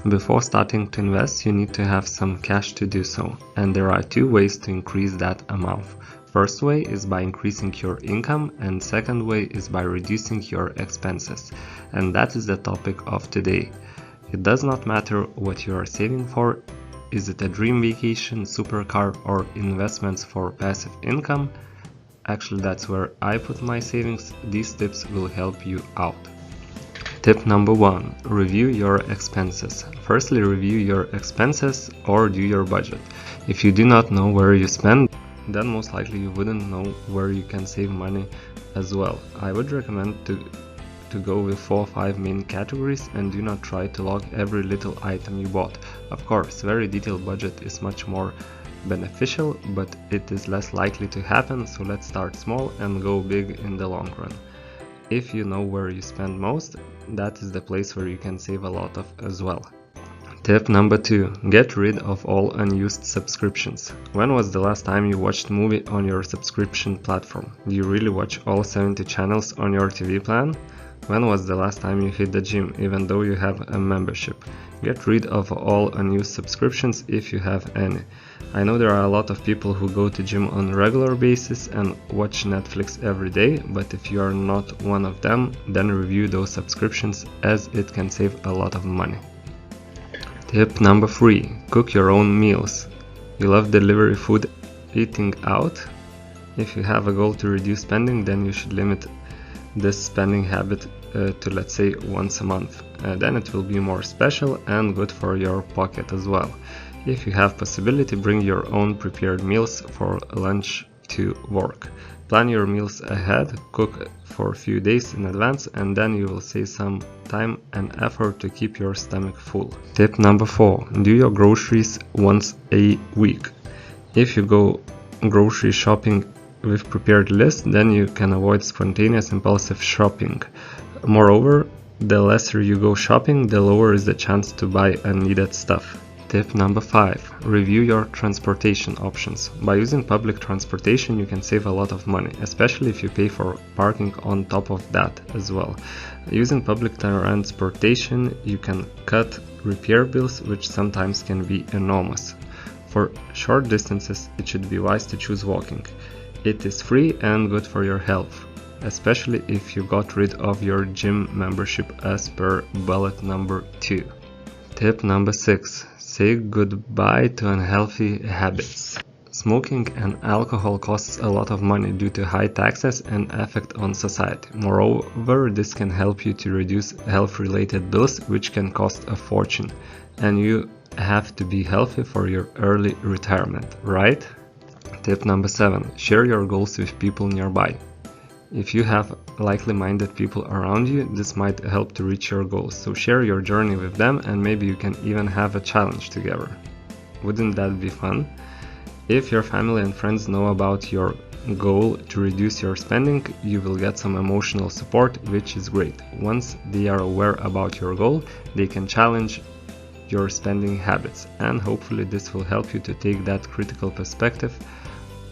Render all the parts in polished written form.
Before starting to invest, you need to have some cash to do so, and there are two ways to increase that amount. First way is by increasing your income, and second way is by reducing your expenses. And that is the topic of today. It does not matter what you are saving for. Is it a dream vacation, supercar, or investments for passive income? Actually, that's where I put my savings. These tips will help you out. Tip number 1. Review your expenses. Firstly, review your expenses or do your budget. If you do not know where you spend, then most likely you wouldn't know where you can save money as well. I would recommend to go with 4 or 5 main categories and do not try to log every little item you bought. Of course, very detailed budget is much more beneficial, but it is less likely to happen, so let's start small and go big in the long run. If you know where you spend most, that is the place where you can save a lot of as well. Tip number 2. Get rid of all unused subscriptions. When was the last time you watched a movie on your subscription platform? Do you really watch all 70 channels on your TV plan? When was the last time you hit the gym, even though you have a membership? Get rid of all unused subscriptions if you have any. I know there are a lot of people who go to gym on a regular basis and watch Netflix every day, but if you are not one of them, then review those subscriptions as it can save a lot of money. Tip number 3. Cook your own meals. You love delivery food, eating out? If you have a goal to reduce spending, then you should limit this spending habit to, let's say, once a month. Then it will be more special and good for your pocket as well. If you have possibility, bring your own prepared meals for lunch to work. Plan your meals ahead, cook for a few days in advance, and then you will save some time and effort to keep your stomach full. Tip number 4. Do your groceries once a week. If you go grocery shopping with prepared list, then you can avoid spontaneous impulsive shopping. Moreover, the lesser you go shopping, the lower is the chance to buy unneeded stuff. Tip number 5. Review your transportation options. By using public transportation, you can save a lot of money, especially if you pay for parking on top of that as well. Using public transportation, you can cut repair bills, which sometimes can be enormous. For short distances, it should be wise to choose walking. It is free and good for your health, especially if you got rid of your gym membership as per bullet number 2. Tip number 6. Say goodbye to unhealthy habits. Smoking and alcohol costs a lot of money due to high taxes and effect on society. Moreover, this can help you to reduce health-related bills, which can cost a fortune. And you have to be healthy for your early retirement, right? Tip number 7. Share your goals with people nearby. If you have likely-minded people around you, this might help to reach your goals. So share your journey with them and maybe you can even have a challenge together. Wouldn't that be fun? If your family and friends know about your goal to reduce your spending, you will get some emotional support, which is great. Once they are aware about your goal, they can challenge your spending habits, and hopefully this will help you to take that critical perspective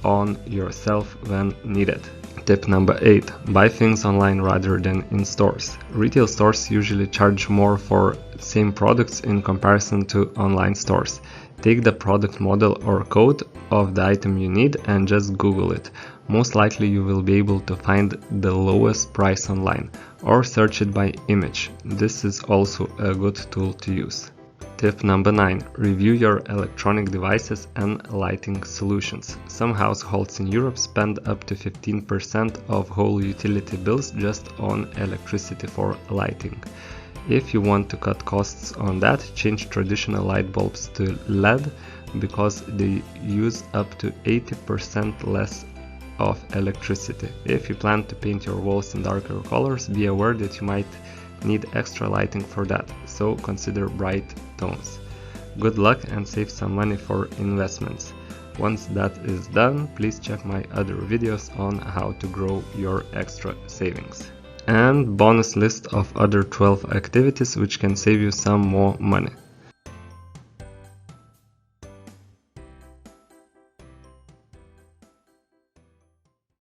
on yourself when needed. Tip number 8. Buy things online rather than in stores. Retail stores usually charge more for same products in comparison to online stores. Take the product model or code of the item you need and just Google it. Most likely you will be able to find the lowest price online, or search it by image. This is also a good tool to use. Tip number 9. Review your electronic devices and lighting solutions. Some households in Europe spend up to 15% of whole utility bills just on electricity for lighting. If you want to cut costs on that, change traditional light bulbs to LED because they use up to 80% less of electricity. If you plan to paint your walls in darker colors, be aware that you might need extra lighting for that, so consider bright tones. Good luck and save some money for investments. Once that is done, please check my other videos on how to grow your extra savings. And bonus list of other 12 activities which can save you some more money.